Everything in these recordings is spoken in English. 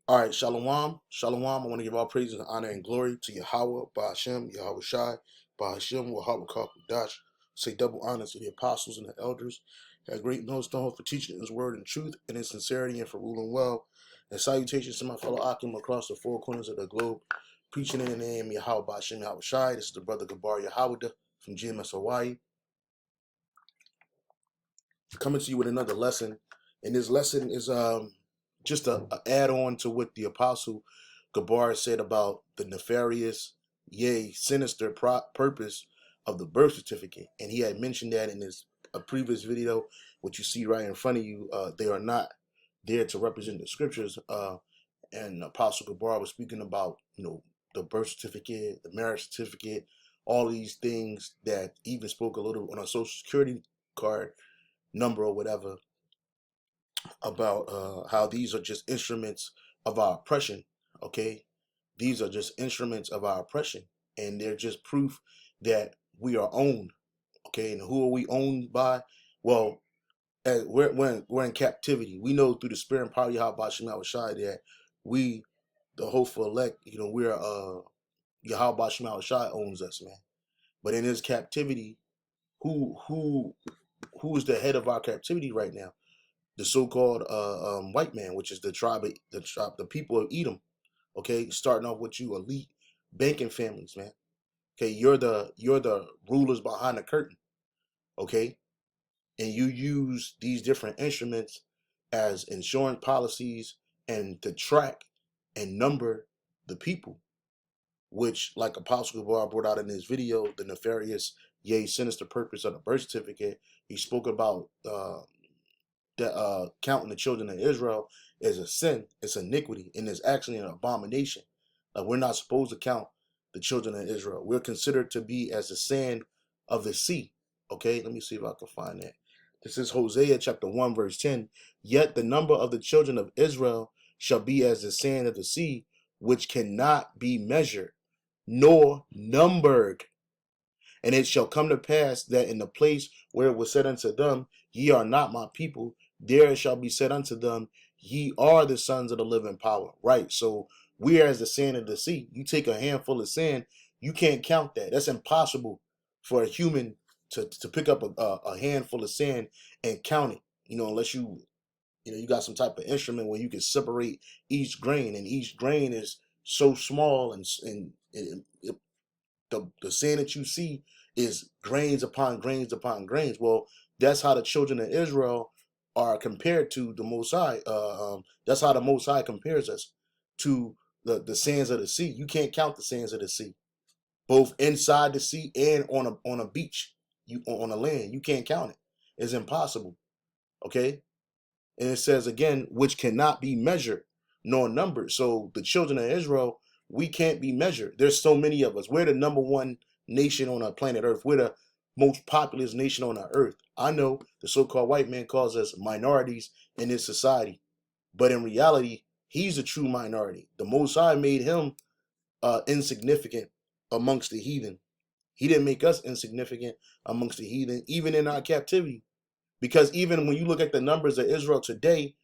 All right, Shalom, Shalom. I want to give all praise and honor and glory to Yahweh, Ba'ashem, Yahweh Shai, Ba'ashem, Wahab Dash. Say double honor to the apostles and the elders. Have great millstone for teaching his word in truth and in sincerity and for ruling well. And salutations to my fellow Akim across the four corners of the globe. Preaching in the name of Yahweh, Ba'ashem, Yahweh Shai. This is the brother Gabar Yahweh from GMS Hawaii. Coming to you with another lesson. And this lesson is just a add on to what the apostle Gabar said about the nefarious, yea, sinister purpose of the birth certificate. And he had mentioned that in his a previous video, what you see right in front of you. They are not there to represent the scriptures. And Apostle Gabar was speaking about, the birth certificate, the marriage certificate, all these things that even spoke a little on a social security card number or whatever, about how these are just instruments of our oppression. Okay, these are just instruments of our oppression, and they're just proof that we are owned. Okay, and who are we owned by? Well, we're in captivity. We know through the spirit and power of Yahweh Shema Shai that we, the hopeful elect, we're Yahweh Shema Shai owns us, man. But in his captivity, who is the head of our captivity right now? The so-called white man, which is the people of Edom. Okay, starting off with you, elite banking families, man. Okay, you're the rulers behind the curtain. Okay, and you use these different instruments as insurance policies and to track and number the people, which, like Apostle Gabar brought out in his video, the nefarious, yea, sinister purpose of the birth certificate. He spoke about that counting the children of Israel is a sin, it's iniquity, and it's actually an abomination. Like, we're not supposed to count the children of Israel. We're considered to be as the sand of the sea. Okay, let me see if I can find that. This is Hosea chapter 1, verse 10. Yet the number of the children of Israel shall be as the sand of the sea, which cannot be measured, nor numbered. And it shall come to pass that in the place where it was said unto them, ye are not my people, there it shall be said unto them, ye are the sons of the living power. Right. So we are as the sand of the sea. You take a handful of sand, you can't count that. That's impossible for a human to pick up a handful of sand and count it, unless you got some type of instrument where you can separate each grain, and each grain is so small, and the sand that you see is grains upon grains upon grains. Well, that's how the children of Israel are compared to the Most High. That's how the Most High compares us to the sands of the sea. You can't count the sands of the sea, both inside the sea and on a beach, you on a land. You can't count it. It's impossible. Okay, and it says again, which cannot be measured nor numbered. So the children of Israel, we can't be measured. There's so many of us. We're the number one nation on our planet Earth. We're the most populous nation on our earth. I know the so-called white man calls us minorities in this society, but in reality, he's a true minority. The Most High made him insignificant amongst the heathen. He didn't make us insignificant amongst the heathen, even in our captivity. Because even when you look at the numbers of Israel today,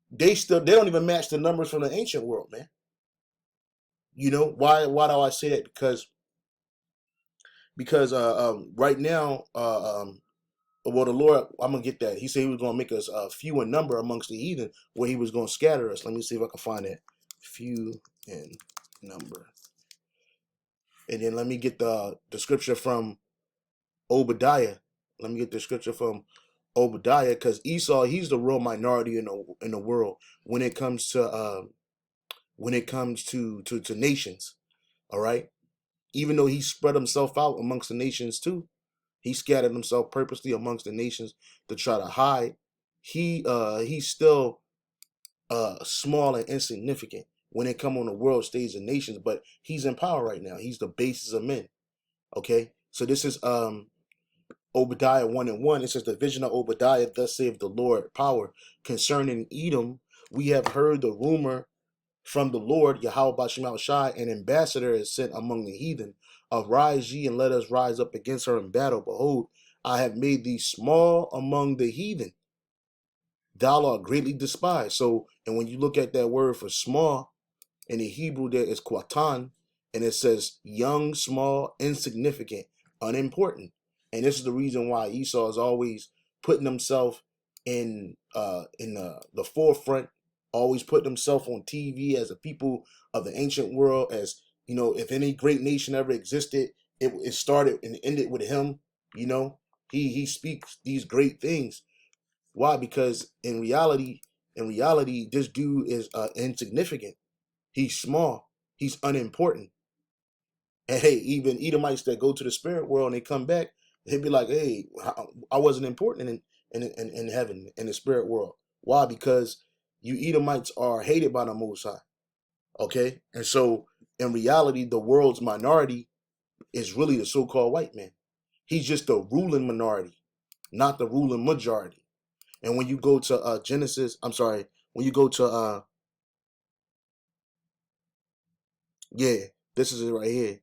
they don't even match the numbers from the ancient world, man. Why do I say that? Because right now, well, the Lord, I'm gonna get that. He said he was gonna make us few in number amongst the heathen, where he was gonna scatter us. Let me see if I can find that. Few in number. And then let me get the scripture from Obadiah. Let me get the scripture from Obadiah, because Esau, he's the real minority in the world when it comes to nations. All right, even though he spread himself out amongst the nations too, he scattered himself purposely amongst the nations to try to hide. He's still small and insignificant when it come on the world stage of nations, but he's in power right now. He's the basis of men. Okay, so this is Obadiah 1:1. It says, the vision of Obadiah, thus saith the Lord power, concerning Edom, we have heard the rumor from the Lord, Yahweh Bashim Shai, an ambassador is sent among the heathen. Arise ye, and let us rise up against her in battle. Behold, I have made thee small among the heathen. thou art greatly despised. So, and when you look at that word for small in the Hebrew, there is quatan, and it says young, small, insignificant, unimportant. And this is the reason why Esau is always putting himself in the forefront, always putting himself on TV as a people of the ancient world. As you know, if any great nation ever existed, it started and ended with him. You know, he speaks these great things. Why? Because in reality, this dude is insignificant. He's small. He's unimportant. And hey, even Edomites that go to the spirit world and they come back, they'd be like, "Hey, I wasn't important in heaven in the spirit world." Why? Because you Edomites are hated by the Most High. Okay, and so in reality, the world's minority is really the so-called white man. He's just the ruling minority, not the ruling majority. And when you go to Genesis, I'm sorry, when you go to yeah, this is it right here.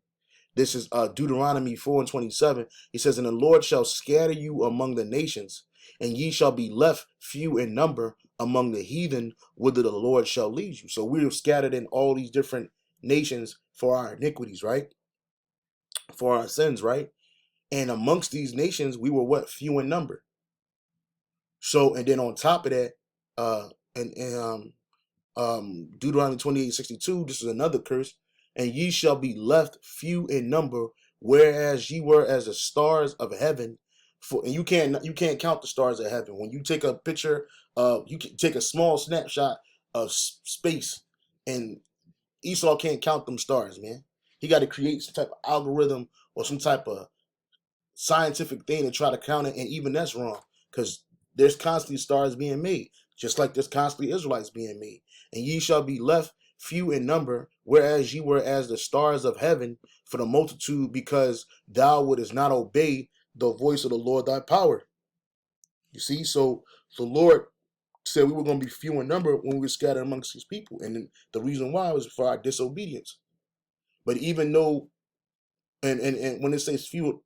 This is Deuteronomy 4 and 27. He says, and the Lord shall scatter you among the nations, and ye shall be left few in number among the heathen, whither the Lord shall lead you. So we are scattered in all these different nations for our iniquities, right? For our sins, right? And amongst these nations, we were what? Few in number. So, and then on top of that, and Deuteronomy 28:62, this is another curse, and ye shall be left few in number, whereas ye were as the stars of heaven. For and you can't count the stars of heaven. When you take a picture, you can take a small snapshot of space, and Esau can't count them stars, man. He got to create some type of algorithm or some type of scientific thing to try to count it, and even that's wrong because there's constantly stars being made, just like there's constantly Israelites being made. And ye shall be left few in number, whereas ye were as the stars of heaven for the multitude, because thou wouldest not obey the voice of the Lord thy power. You see, so the Lord said we were going to be few in number when we were scattered amongst his people, and the reason why was for our disobedience. But even though and when it says few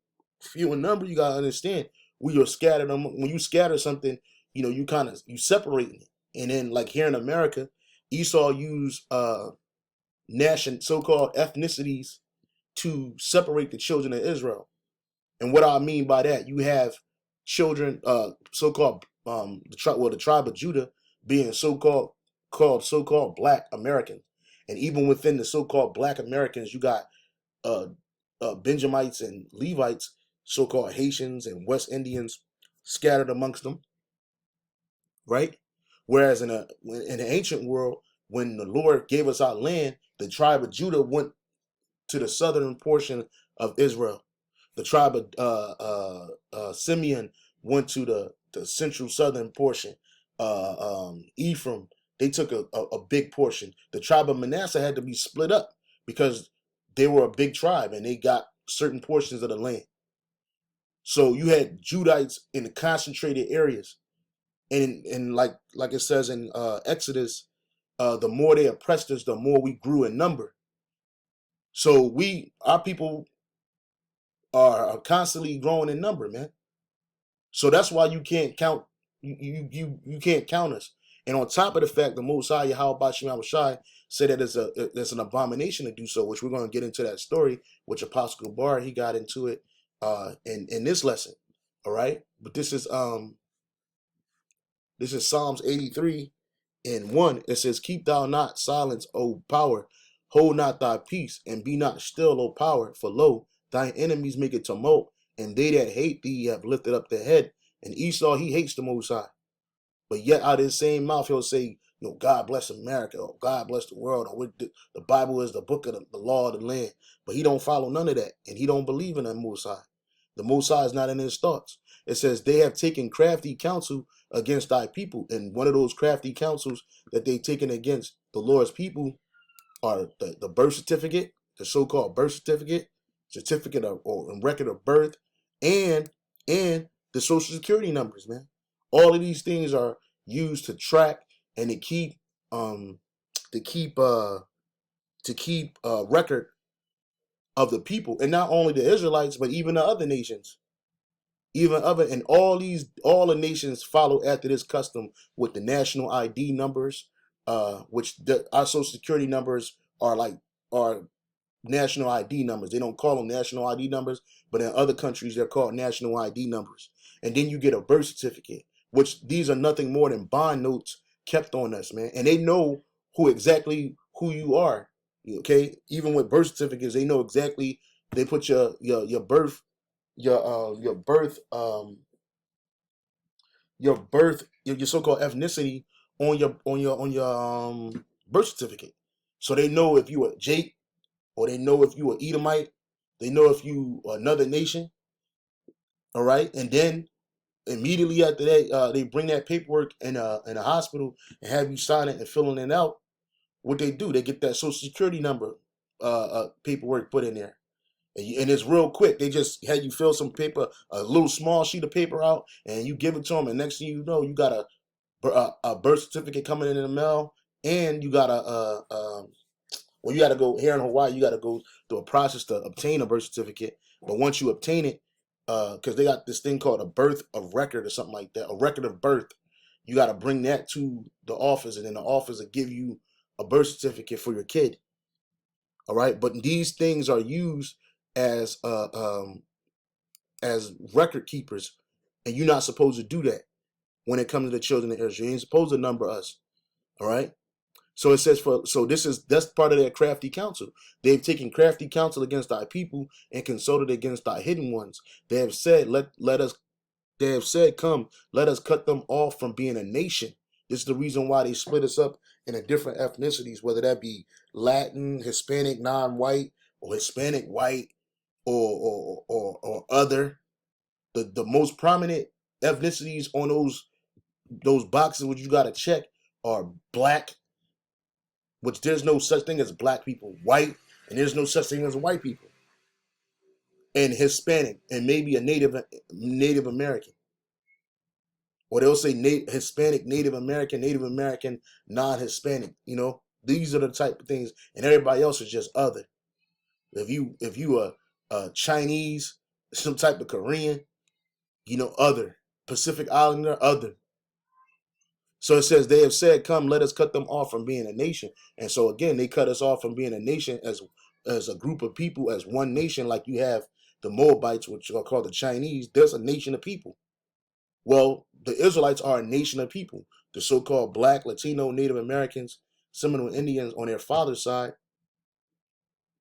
in number, you gotta understand we are scattered. When you scatter something, you kind of you separating it. And then like here in America, Esau used nation so-called ethnicities to separate the children of Israel. And what I mean by that, you have children, so-called the tribe of Judah being so-called Black Americans, and even within the so-called Black Americans, you got uh, Benjamites and Levites, so-called Haitians and West Indians, scattered amongst them, right? Whereas in the ancient world, when the Lord gave us our land, the tribe of Judah went to the southern portion of Israel. The tribe of Simeon went to the central southern portion. Ephraim, they took a big portion. The tribe of Manasseh had to be split up because they were a big tribe and they got certain portions of the land. So you had Judites in the concentrated areas, and like it says in Exodus, the more they oppressed us, the more we grew in number. So our people are constantly growing in number, man. So that's why you can't count you can't count us. And on top of the fact, the Most High Yahweh Shai Shai said that it's an abomination to do so, which we're going to get into that story, which Apostle Bar he got into it in this lesson. All right, but this is Psalms 83 and 1. It says, "Keep thou not silence, O power, hold not thy peace, and be not still, O power, for lo, thine enemies make a tumult, and they that hate thee have lifted up their head." And Esau, he hates the Most High. But yet out of his same mouth, he'll say, God bless America, or God bless the world, or the Bible is the book of the law of the land. But he don't follow none of that, and he don't believe in the Most High. The Most High is not in his thoughts. It says, they have taken crafty counsel against thy people. And one of those crafty counsels that they taken against the Lord's people are the birth certificate, the so-called birth certificate, certificate of or record of birth, and and the social security numbers, man. All of these things are used to track and um to keep record of the people, and not only the Israelites, but even the other nations. Even other, and all the nations follow after this custom with the national ID numbers, which our social security numbers are like are national ID numbers. They don't call them national ID numbers, but in other countries they're called national ID numbers. And then you get a birth certificate, which these are nothing more than bond notes kept on us, man. And they know who you are. Okay, even with birth certificates, they know exactly. They put your birth your birth your so-called ethnicity on your birth certificate, so they know if you a Jake, or they know if you a Edomite, they know if you another nation. All right, and then immediately after that, they bring that paperwork in a hospital and have you sign it and filling it out. What they do, they get that social security number paperwork put in there. And it's real quick. They just had you fill some paper, a little small sheet of paper out, and you give it to them. And next thing you know, you got a birth certificate coming in the mail, and you got well, you got to go here in Hawaii. You got to go through a process to obtain a birth certificate. But once you obtain it, because they got this thing called a birth of record or something like that, a record of birth. You got to bring that to the office, and then the office will give you a birth certificate for your kid. All right, but these things are used as as record keepers, and you're not supposed to do that when it comes to the children of Israel. You ain't supposed to number us. All right. So it says that's part of their crafty counsel. They've taken crafty counsel against thy people and consulted against thy hidden ones. They have said, let us. They have said, come, let us cut them off from being a nation. This is the reason why they split us up into different ethnicities, whether that be Latin, Hispanic, non-white, or Hispanic white, or other. The most prominent ethnicities on those boxes which you gotta check are black, which there's no such thing as black people, white, and there's no such thing as white people, and Hispanic, and maybe a Native American, or they'll say Hispanic, Native American, non-Hispanic. These are the type of things, and everybody else is just other. If you are Chinese, some type of Korean, other Pacific Islander, other. So it says, they have said, come, let us cut them off from being a nation. And so again, they cut us off from being a nation as a group of people, as one nation. Like you have the Moabites, which are called the Chinese. There's a nation of people. Well, the Israelites are a nation of people. The so-called black, Latino, Native Americans, Seminole Indians on their father's side,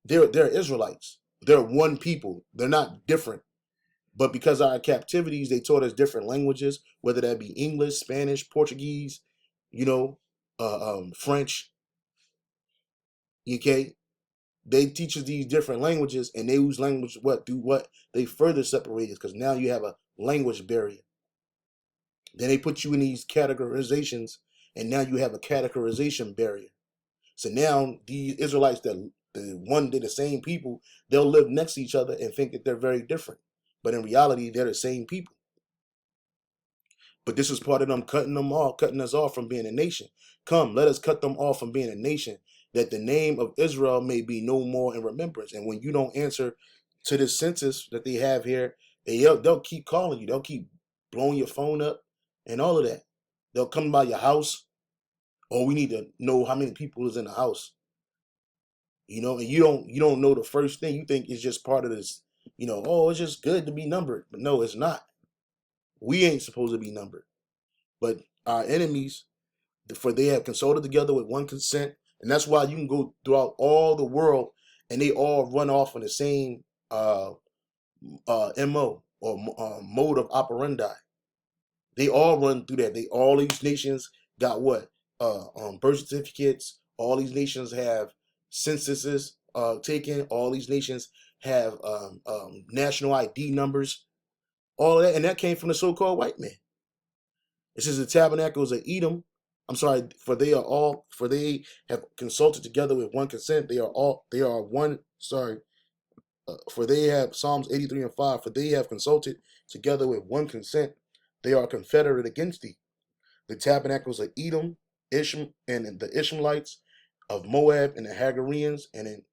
they're Israelites. They're one people. They're not different. But because of our captivities, they taught us different languages, whether that be English, Spanish, Portuguese, French. Okay, they teach us these different languages, and they use language what they further separate us, because now you have a language barrier. Then they put you in these categorizations, and now you have a categorization barrier. So now the Israelites they're the same people, they'll live next to each other and think that they're very different, but in reality, they're the same people. But this is part of them cutting us off from being a nation. Come, let us cut them off from being a nation, that the name of Israel may be no more in remembrance. And when you don't answer to this census that they have here, they'll keep calling you. They'll keep blowing your phone up and all of that. They'll come by your house. Oh, we need to know how many people is in the house. And you don't know the first thing. You think it's just part of this, oh, it's just good to be numbered. But no, it's not. We ain't supposed to be numbered. But our enemies, for they have consulted together with one consent, and that's why you can go throughout all the world, and they all run off on the same mo, or mode of operandi. They all run through that. All these nations got what birth certificates. All these nations have censuses taken. All these nations have national ID numbers. All of that, and that came from the so-called white man. It says the tabernacles of Edom. I'm sorry, for they have consulted together with one consent. They are one, sorry, for they have Psalms 83 and 5, for they have consulted together with one consent. They are confederate against thee. The tabernacles of Edom, and the Ishmaelites of Moab, and the Hagareans, and in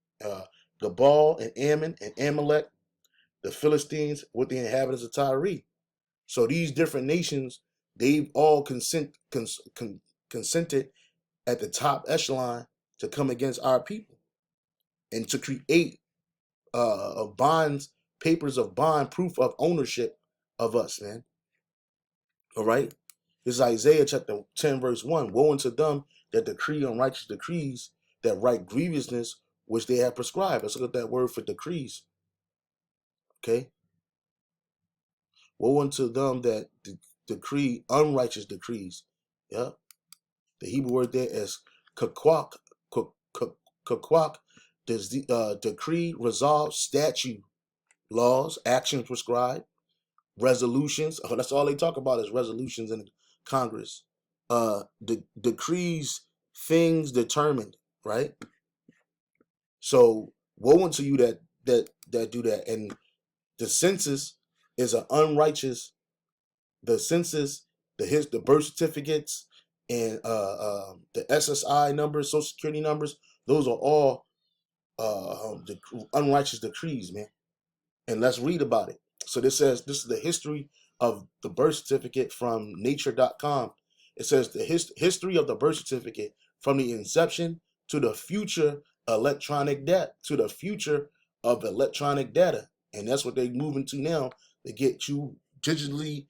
Gabal, and Ammon, and Amalek, the Philistines with the inhabitants of Tyre. So these different nations, they've all consented at the top echelon to come against our people and to create bonds, papers of bond, proof of ownership of us, man. All right. This is Isaiah chapter 10, verse 1. Woe unto them that decree unrighteous decrees, that write grievousness which they have prescribed. Let's look at that word for decrees. Okay. Woe unto them that decree unrighteous decrees. Yeah. The Hebrew word there is kakwak, kakwak, decree, resolve, statute, laws, actions prescribed, resolutions. Oh, that's all they talk about is resolutions in Congress. Decrees, things determined, right? So woe unto you that do that. And the census is an unrighteous. The census, the birth certificates, and the SSI numbers, Social Security numbers. Those are all unrighteous decrees, man. And let's read about it. So this says this is the history of the birth certificate from nature.com. It says the history of the birth certificate from the inception to the future electronic data, to the future of electronic data. And that's what they're moving to now. They get you digitally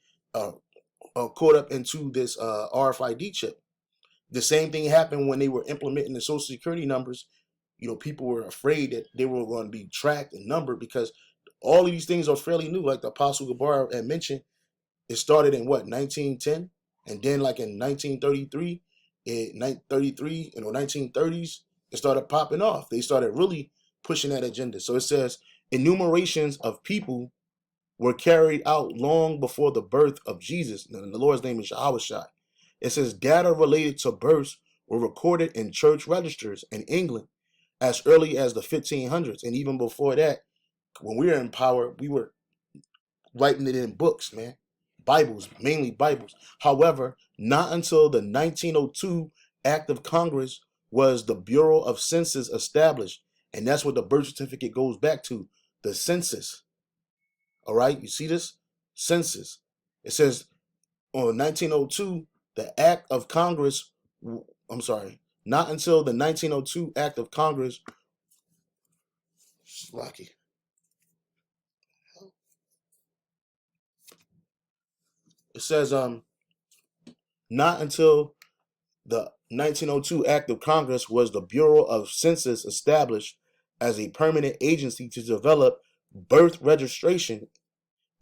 caught up into this RFID chip. The same thing happened when they were implementing the Social Security numbers. You know, people were afraid that they were going to be tracked and numbered because all of these things are fairly new. Like the Apostle Gabar had mentioned, it started in what, 1910, and then like in 1933, in 33, 1930s, it started popping off. They started really pushing that agenda. So it says enumerations of people were carried out long before the birth of Jesus. And the Lord's name is Yahushua. It says data related to births were recorded in church registers in England as early as the 1500s. And even before that, when we were in power, we were writing it in books, man. Bibles, mainly Bibles. However, not until the 1902 Act of Congress was the Bureau of Census established. And that's what the birth certificate goes back to, the census. All right, you see this? Census. It says on 1902, the Act of Congress, I'm sorry, not until the 1902 Act of Congress, Slacky. It says, not until the 1902 Act of Congress was the Bureau of Census established as a permanent agency to develop birth registration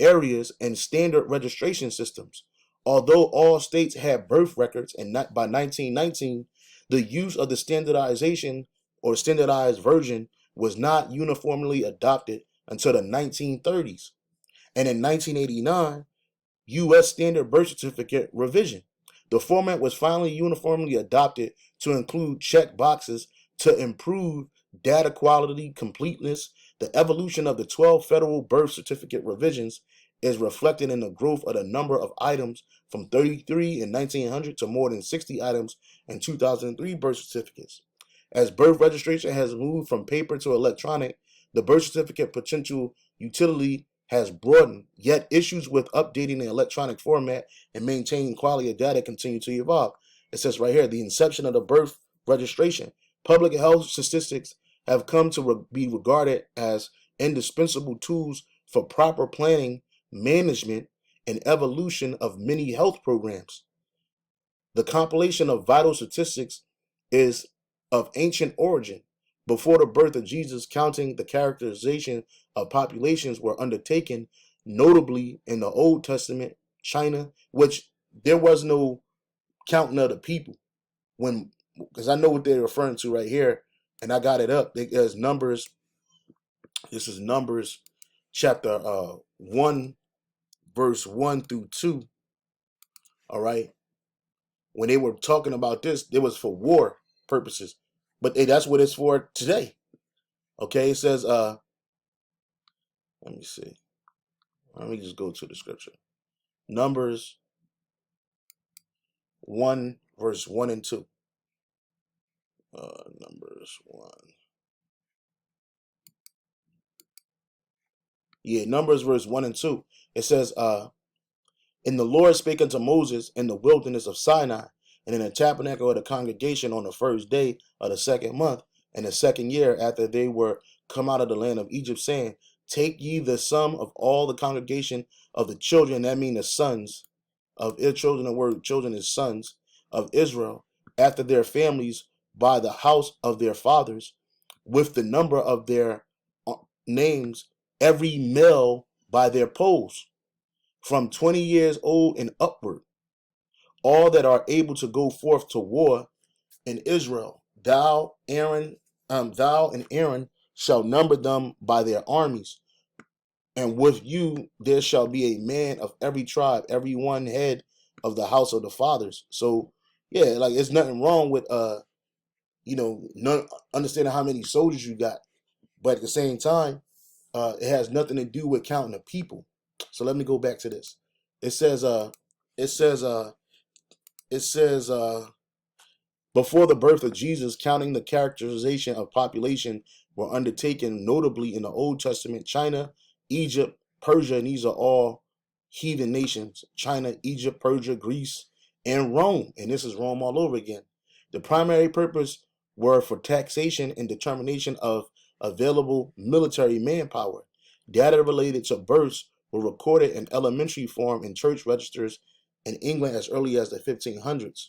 areas and standard registration systems. Although all states had birth records, and not by 1919, the use of the standardization or standardized version was not uniformly adopted until the 1930s. And in 1989, U.S. Standard Birth Certificate revision. The format was finally uniformly adopted to include check boxes to improve data quality, completeness. The evolution of the 12 federal birth certificate revisions is reflected in the growth of the number of items from 33 in 1900 to more than 60 items in 2003 birth certificates. As birth registration has moved from paper to electronic, the birth certificate potential utility has broadened, yet issues with updating the electronic format and maintaining quality of data continue to evolve. It says right here, the inception of the birth registration. Public health statistics have come to be regarded as indispensable tools for proper planning, management, and evolution of many health programs. The compilation of vital statistics is of ancient origin. Before the birth of Jesus, counting the characterization of populations were undertaken, notably in the Old Testament, China, which there was no counting of the people. When, because I know what they're referring to right here, and I got it up. There's Numbers. This is Numbers chapter 1, verse 1 through 2. All right. When they were talking about this, it was for war purposes, but that's what it's for today. Okay, it says, let me see. Let me just go to the scripture. Numbers 1, verse 1 and 2. Numbers 1. Yeah, Numbers verse 1 and 2. It says, And the Lord spake unto Moses in the wilderness of Sinai, and in the tabernacle of the congregation on the first day of the second month, in the second year after they were come out of the land of Egypt, saying, Take ye the sum of all the congregation of the children, that mean the sons of children, the word children is sons of Israel, after their families by the house of their fathers, with the number of their names, every male by their poles, from 20 years old and upward, all that are able to go forth to war in Israel. Thou and Aaron shall number them by their armies, and with you there shall be a man of every tribe, every one head of the house of the fathers. So yeah, like it's nothing wrong with none understanding how many soldiers you got, but at the same time, it has nothing to do with counting the people. So let me go back to this. It says it says it says before the birth of Jesus, counting the characterization of population were undertaken notably in the Old Testament. China, Egypt, Persia, and these are all heathen nations. China, Egypt, Persia, Greece, and Rome. And this is Rome all over again. The primary purpose were for taxation and determination of available military manpower. Data related to births were recorded in elementary form in church registers in England as early as the 1500s.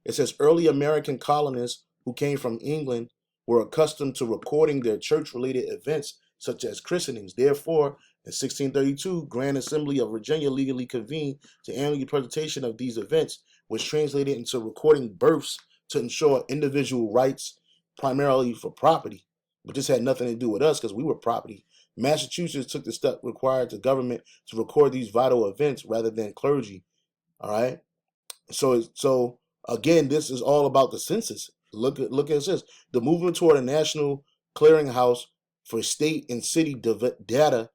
It says early American colonists who came from England were accustomed to recording their church-related events such as christenings. Therefore, in 1632, Grand Assembly of Virginia legally convened to annually presentation of these events, which translated into recording births to ensure individual rights, primarily for property. But this had nothing to do with us because we were property. Massachusetts took the step required the government to record these vital events rather than clergy. All right. So again, this is all about the census. Look at this. The movement toward a national clearinghouse for state and city data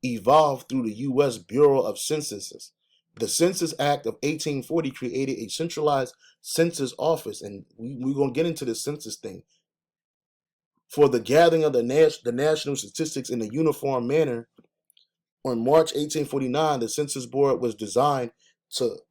evolved through the U.S. Bureau of Censuses. The Census Act of 1840 created a centralized census office, and we're going to get into the census thing, for the gathering of the national statistics in a uniform manner. On March 1849, the Census Board was designed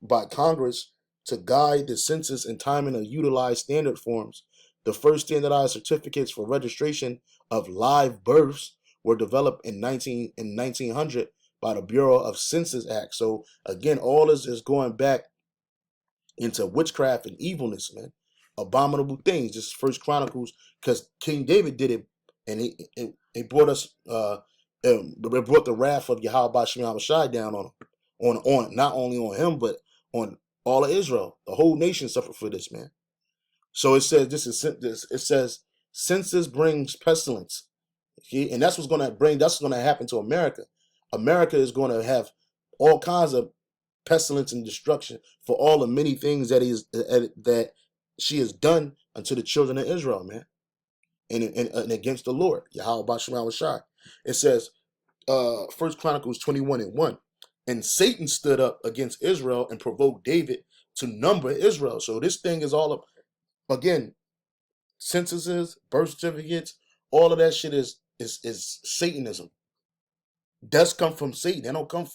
by Congress to guide the census in timing and utilize standard forms. The first standardized certificates for registration of live births were developed in 1900 by the Bureau of Census Act. So again, all this is going back into witchcraft and evilness, man. Abominable things. This is First Chronicles, because King David did it, and he brought us it brought the wrath of Yahweh Shem Shai down on him, on not only on him but on all of Israel. The whole nation suffered for this, man. So it says it says census brings pestilence, okay? And that's what's gonna happen to America. America is going to have all kinds of pestilence and destruction for all the many things that she has done unto the children of Israel, man, and against the Lord, Yahweh Bashim Shai. It says, First Chronicles 21:1, and Satan stood up against Israel and provoked David to number Israel. So this thing is all up again, censuses, birth certificates, all of that shit is Satanism. Does come from Satan. They don't come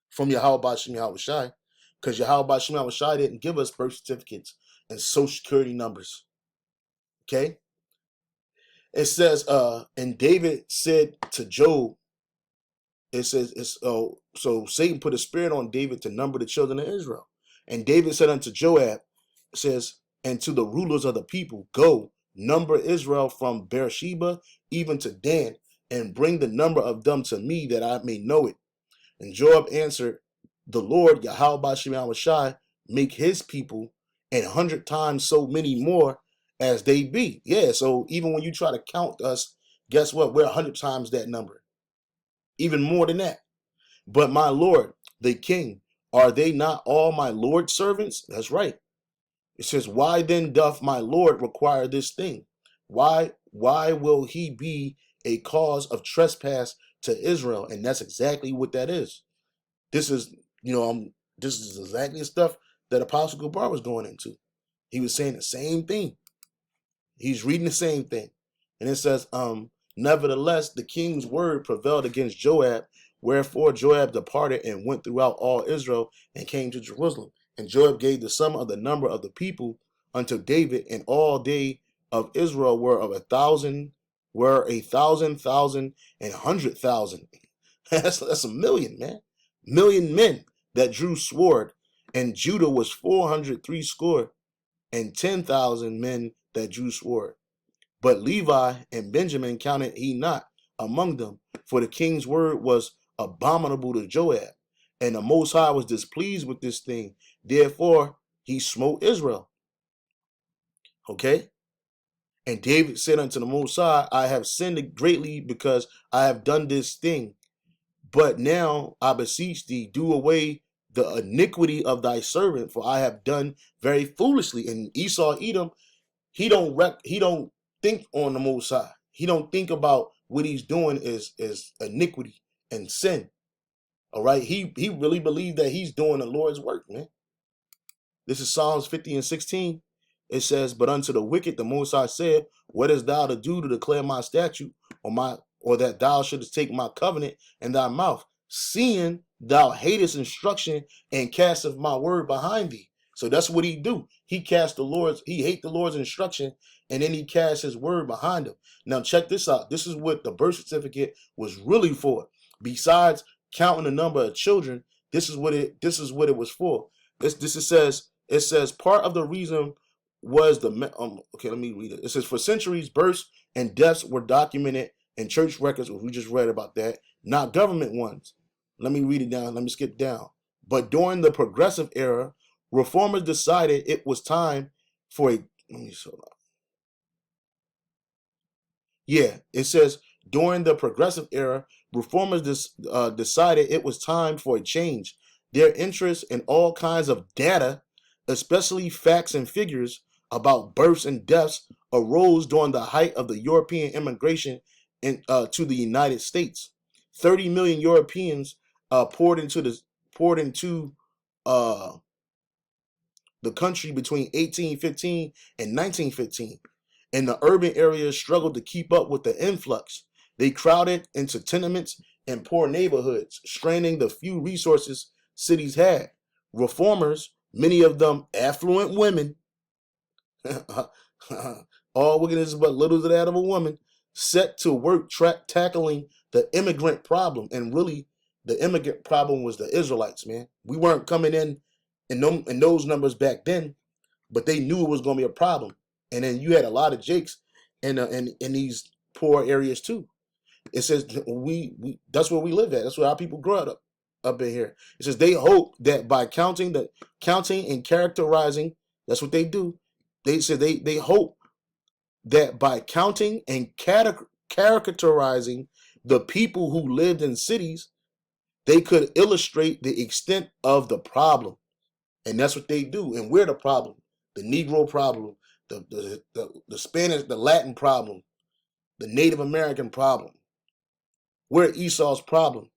from Yahweh Bashim Yahweh Shai, because Yahweh Bashim Yahweh Shai didn't give us birth certificates and social security numbers. Okay? It says, and David said to Job, it says, so Satan put a spirit on David to number the children of Israel. And David said unto Joab, it says, and to the rulers of the people, go, number Israel from Beersheba even to Dan, and bring the number of them to me that I may know it. And Joab answered, the Lord, Yahweh Bashim Shai, make his people 100 times so many more as they be. Yeah, so even when you try to count us, guess what? We're 100 times that number. Even more than that. But my Lord, the king, are they not all my Lord's servants? That's right. It says, why then doth my Lord require this thing? Why will he be a cause of trespass to Israel? And that's exactly what that is. This is, this is exactly the stuff that Apostle Gabar was going into. He was saying the same thing. He's reading the same thing. And it says, nevertheless, the king's word prevailed against Joab Wherefore Joab departed and went throughout all Israel and came to Jerusalem. And Joab gave the sum of the number of the people unto David, and all they of Israel were of 1,000, were 1,000, and 100,000. That's a million, man. Million men that drew sword, and Judah was 403 score, and 10,000 men that drew sword. But Levi and Benjamin counted he not among them, for the king's word was abominable to Joab, and the Most High was displeased with this thing. Therefore he smote Israel. Okay? And David said unto the Most High, I have sinned greatly because I have done this thing. But now I beseech thee, do away the iniquity of thy servant, for I have done very foolishly. And Esau Edom, he don't think on the Most High. He don't think about what he's doing is iniquity and sin. All right, he really believed that he's doing the Lord's work, man. This is Psalms 50 and 16. It says, but unto the wicked the Most High said, what hast thou to do to declare my statute, or that thou shouldest take my covenant in thy mouth, seeing thou hatest instruction and casteth my word behind thee. So that's what he do. He hate the Lord's instruction, and then he casts his word behind him. Now check this out. This is what the birth certificate was really for. Besides counting the number of children, this is what it was for. It says part of the reason was okay, let me read it. It says for centuries births and deaths were documented in church records. We just read about that, not government ones. Let me read it down. Let me skip down. But during the progressive era, reformers decided it was time for a Yeah, it says during the progressive era, reformers decided it was time for a change. Their interest in all kinds of data, especially facts and figures about births and deaths, arose during the height of the European immigration to the United States. 30 million Europeans poured into uh, the country between 1815 and 1915, and the urban areas struggled to keep up with the influx. They crowded into tenements and poor neighborhoods, straining the few resources cities had. Reformers, many of them affluent women, all wickedness but little to that of a woman, set to work tackling the immigrant problem. And really, the immigrant problem was the Israelites, man. We weren't coming in those numbers back then, but they knew it was going to be a problem. And then you had a lot of Jakes in these poor areas too. It says that's where we live at. That's where our people grow up in here. It says they hope that by counting and characterizing, that's what they do. They said they hope that by counting and characterizing the people who lived in cities, they could illustrate the extent of the problem. And that's what they do. And we're the problem. The Negro problem, the Spanish, the Latin problem, the Native American problem. We're Esau's problem.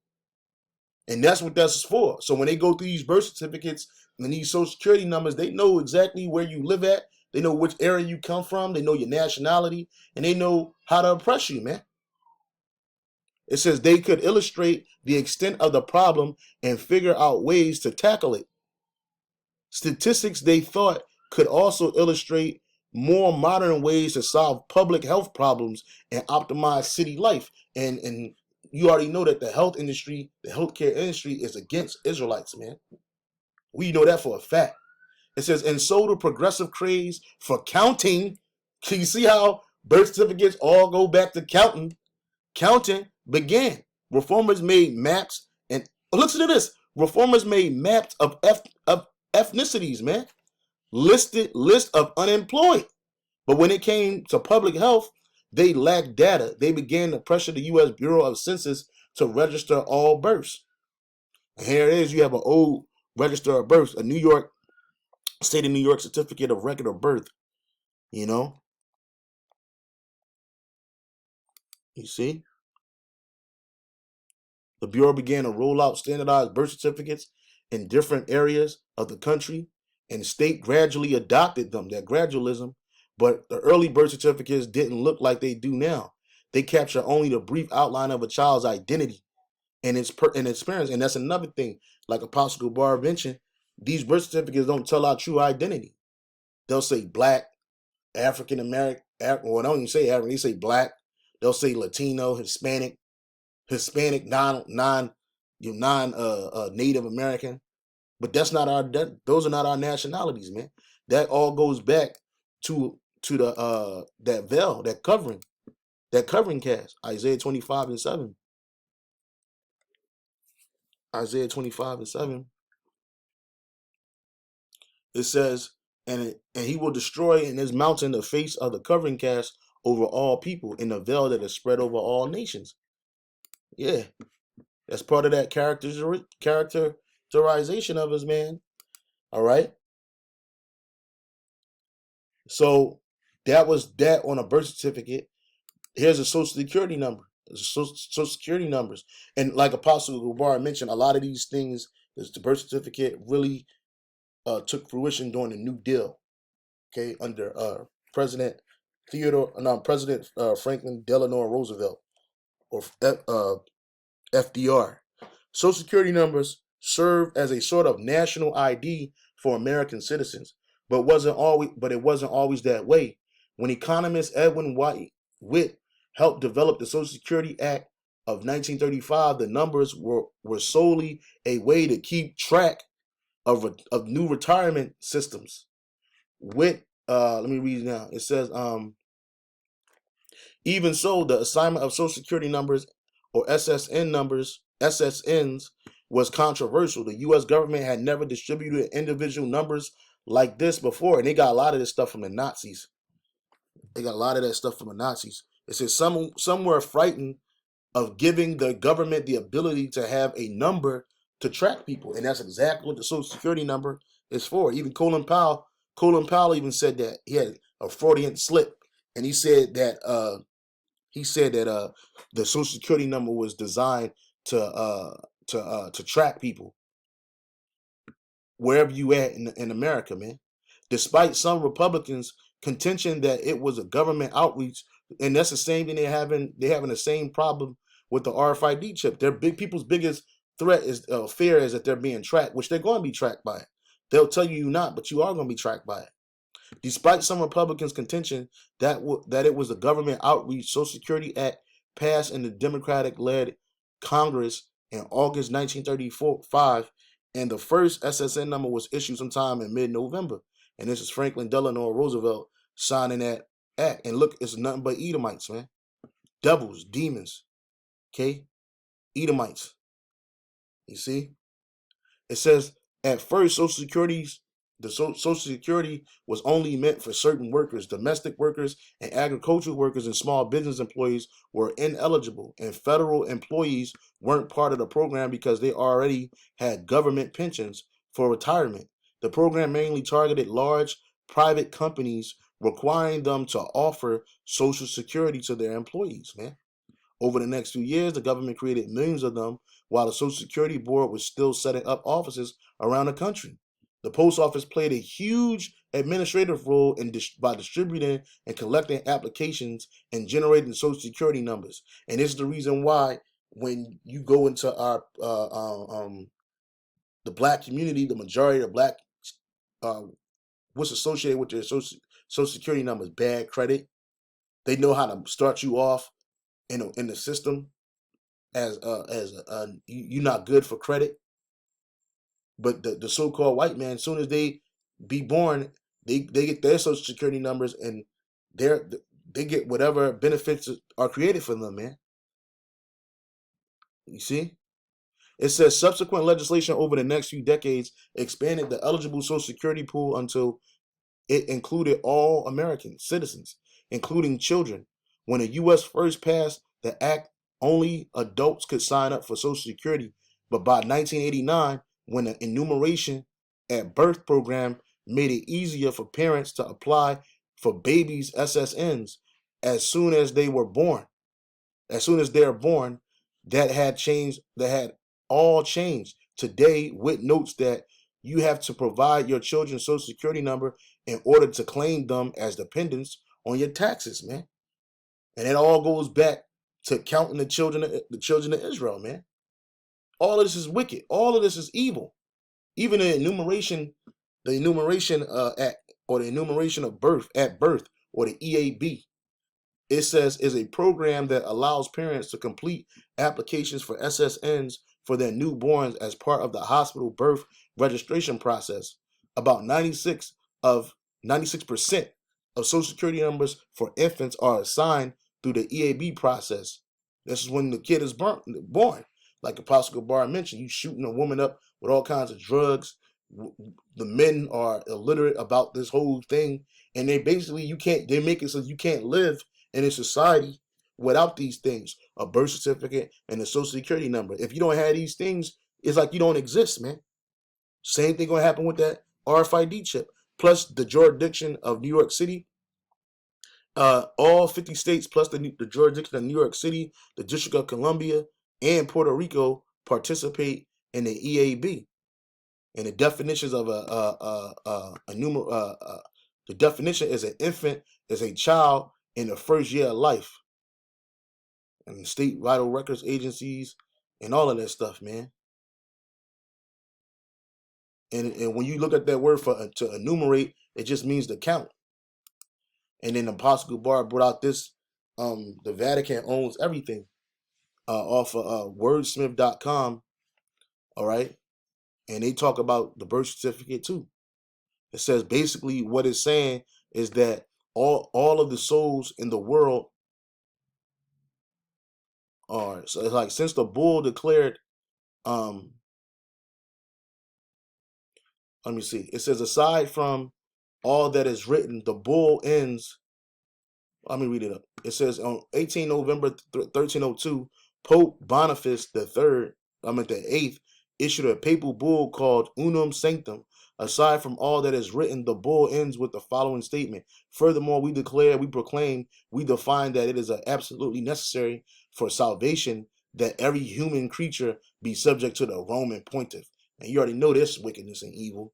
And that's what that's for. So when they go through these birth certificates and these social security numbers, they know exactly where you live at. They know which area you come from. They know your nationality. And they know how to oppress you, man. It says they could illustrate the extent of the problem and figure out ways to tackle it. Statistics, they thought, could also illustrate more modern ways to solve public health problems and optimize city life. And you already know that the healthcare industry is against Israelites, man. We know that for a fact. It says, and so the progressive craze for counting, can you see how birth certificates all go back to counting? Counting began. Reformers made maps, and listen to this. Reformers made maps of ethnicities, man. List of unemployed. But when it came to public health, they lacked data. They began to pressure the U.S. Bureau of Census to register all births. And here it is. You have an old register of births, a state of New York certificate of record of birth. You know, you see, the Bureau began to roll out standardized birth certificates in different areas of the country, and the state gradually adopted them, that gradualism. But the early birth certificates didn't look like they do now. They capture only the brief outline of a child's identity. and its parents. And that's another thing. Like Apostle Gabar mentioned, these birth certificates don't tell our true identity. They'll say black, African American, well, they don't even say African, they say black. They'll say Latino, Hispanic, non Native American. But that's not those are not our nationalities, man. That all goes back to the that veil, that covering cast. Isaiah 25:7. Isaiah 25:7. It says, and he will destroy in his mountain the face of the covering cast over all people, in the veil that is spread over all nations. Yeah, that's part of that characterization of us, man. All right. So that was that on a birth certificate. Here's a social security number. Social security numbers. And like Apostle Gubar mentioned, a lot of these things, the birth certificate really took fruition during the New Deal. Okay, under President Franklin Delano Roosevelt, or FDR. Social security numbers served as a sort of national ID for American citizens, but it wasn't always that way. When economist Edwin Witt helped develop the Social Security Act of 1935, the numbers were solely a way to keep track of new retirement systems. Witt, let me read it now. It says, even so, the assignment of Social Security numbers, or SSNs, was controversial. The U.S. government had never distributed individual numbers like this before, and they got a lot of this stuff from the Nazis. They got a lot of that stuff from the Nazis. It says some were frightened of giving the government the ability to have a number to track people, and that's exactly what the Social Security number is for. Even Colin Powell even said that he had a Freudian slip, and he said that the Social Security number was designed to track people wherever you at in America, man. Despite some Republicans' contention that it was a government outreach, and that's the same thing they're having the same problem with the RFID chip. Their people's biggest threat is fear is that they're being tracked, which they're going to be tracked by it. They'll tell you you're not, but you are going to be tracked by it. Despite some Republicans' contention that it was a government outreach, Social Security Act passed in the Democratic-led Congress in August 1935, and the first SSN number was issued sometime in mid-November. And this is Franklin Delano Roosevelt signing that act. And look, it's nothing but Edomites, man. Devils, demons, okay? Edomites. You see? It says at first Social Security was only meant for certain workers. Domestic workers and agricultural workers and small business employees were ineligible, and federal employees weren't part of the program because they already had government pensions for retirement. The program mainly targeted large private companies, requiring them to offer Social Security to their employees, man. Over the next few years, the government created millions of them, while the Social Security Board was still setting up offices around the country. The post office played a huge administrative role by distributing and collecting applications and generating Social Security numbers. And this is the reason why when you go into our the black community, the majority of black uh, what's associated with their Social Security numbers, bad credit. They know how to start you off in the system as you're not good for credit. But the so-called white man, as soon as they be born, they get their Social Security numbers, and they're they get whatever benefits are created for them, man. You see? It says subsequent legislation over the next few decades expanded the eligible Social Security pool until it included all American citizens, including children. When the U.S. first passed the act, only adults could sign up for Social Security. But by 1989, when the enumeration at birth program made it easier for parents to apply for babies' SSNs as soon as they were born, as soon as they're born, that had changed, that had all changed. Today, Witt notes that you have to provide your children's Social Security number in order to claim them as dependents on your taxes, man. And it all goes back to counting the children of Israel, man. All of this is wicked. All of this is evil. Even the enumeration at or the enumeration of birth at birth, or the EAB, it says is a program that allows parents to complete applications for SSNs for their newborns as part of the hospital birth registration process. About 96% of Social Security numbers for infants are assigned through the EAB process. This is when the kid is born. Like Apostle Gabar mentioned, you shooting a woman up with all kinds of drugs. The men are illiterate about this whole thing, and they basically they make it so you can't live in a society without these things: a birth certificate and a social security number. If you don't have these things, it's like you don't exist, man. Same thing gonna happen with that RFID chip. Plus the jurisdiction of New York City, all 50 states plus the jurisdiction of New York City, the District of Columbia, and Puerto Rico participate in the EAB. And the definitions of the definition is an infant is a child in the first year of life, and state vital records agencies and all of that stuff, man. And when you look at that word for to enumerate, it just means to count. And then Apostle Bar brought out this, the Vatican owns everything, off of wordsmith.com, all right? And they talk about the birth certificate too. It says basically what it's saying is that all of the souls in the world are, so it's like, since the bull declared, um let me see, it says aside from all that is written, the bull ends. Let me read it up. It says on 18 November 1302, Pope Boniface the 8th, issued a papal bull called Unum Sanctum. Aside from all that is written, the bull ends with the following statement: furthermore, we declare, we proclaim, we define that it is absolutely necessary for salvation that every human creature be subject to the Roman pontiff. And you already know this wickedness and evil.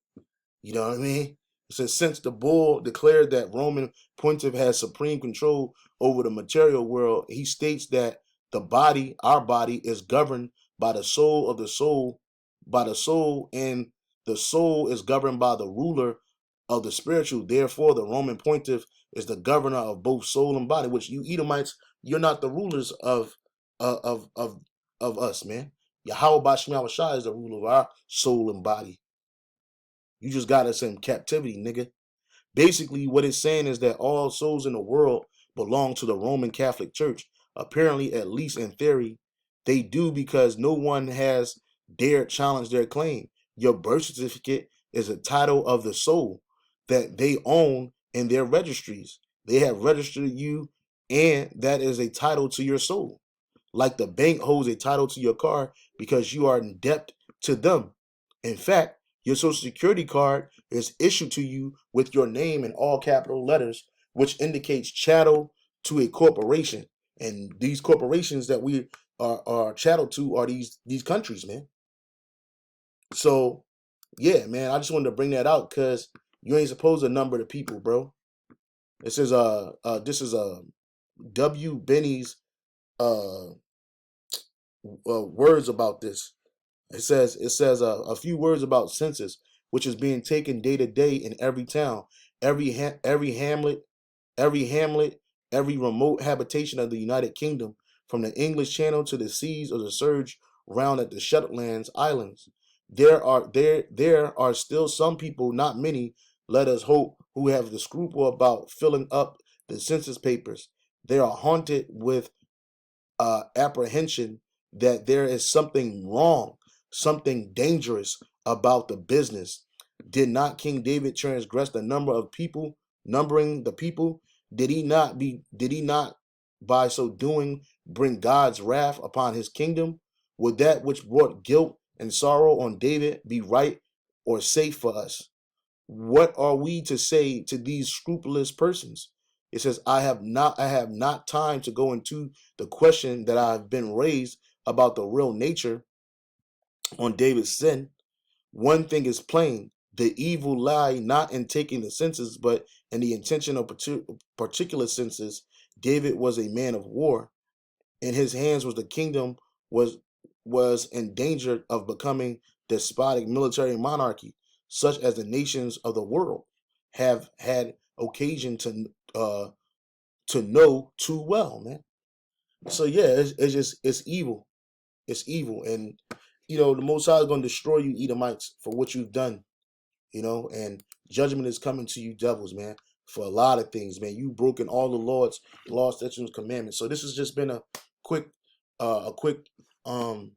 You know what I mean? It says, since the bull declared that Roman pontiff has supreme control over the material world, he states that the body, our body, is governed by the soul of the soul, by the soul, and the soul is governed by the ruler of the spiritual. Therefore, the Roman pontiff is the governor of both soul and body. Which you Edomites, you're not the rulers uh, of of of us, man. Yahweh Bashim Shai is the ruler of our soul and body. You just got us in captivity, nigga. Basically, what it's saying is that all souls in the world belong to the Roman Catholic Church. Apparently, at least in theory, they do, because no one has dared challenge their claim. Your birth certificate is a title of the soul that they own in their registries. They have registered you, and that is a title to your soul. Like the bank holds a title to your car because you are in debt to them. In fact, your social security card is issued to you with your name in all capital letters, which indicates chattel to a corporation. And these corporations that we are chattel to are these countries, man. So yeah, man, I just wanted to bring that out because you ain't supposed to number the people, bro. This is W. Benny's uh, words about this. It says a few words about census, which is being taken day to day in every town, every hamlet, every hamlet, every remote habitation of the United Kingdom, from the English Channel to the seas of the surge round at the Shetlands Islands. There are still some people, not many, let us hope, who have the scruple about filling up the census papers. They are haunted with apprehension that there is something wrong, something dangerous about the business. Did not King David transgress the number of people, numbering the people? Did he not by so doing bring God's wrath upon his kingdom? Would that which brought guilt and sorrow on David be right or safe for us? What are we to say to these scrupulous persons? It says, I have not time to go into the question that I've been raised about the real nature on David's sin. One thing is plain: the evil lie not in taking the census, but in the intention of particular census. David was a man of war. In his hands was the kingdom, was was in danger of becoming despotic military monarchy, such as the nations of the world have had occasion to know too well, man. So yeah, it's just it's evil. It's evil, and the Most High is going to destroy you, Edomites, for what you've done. And judgment is coming to you, devils, man, for a lot of things, man. You've broken all the Lord's laws, statutes, and commandments. So this has just been quick, a quick, um,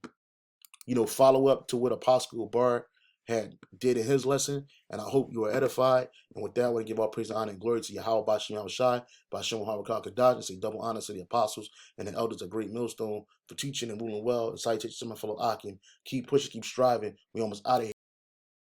follow up to what Apostle Bar had did in his lesson, and I hope you are edified. And with that, I want to give all praise, honor, and glory to Yahweh Bashim Yahushai, Bashim Harakah Kadash, and say double honor to the apostles and the elders of Great Millstone for teaching and ruling well. And salutation to my fellow Akim. Keep pushing, keep striving. We almost out of here.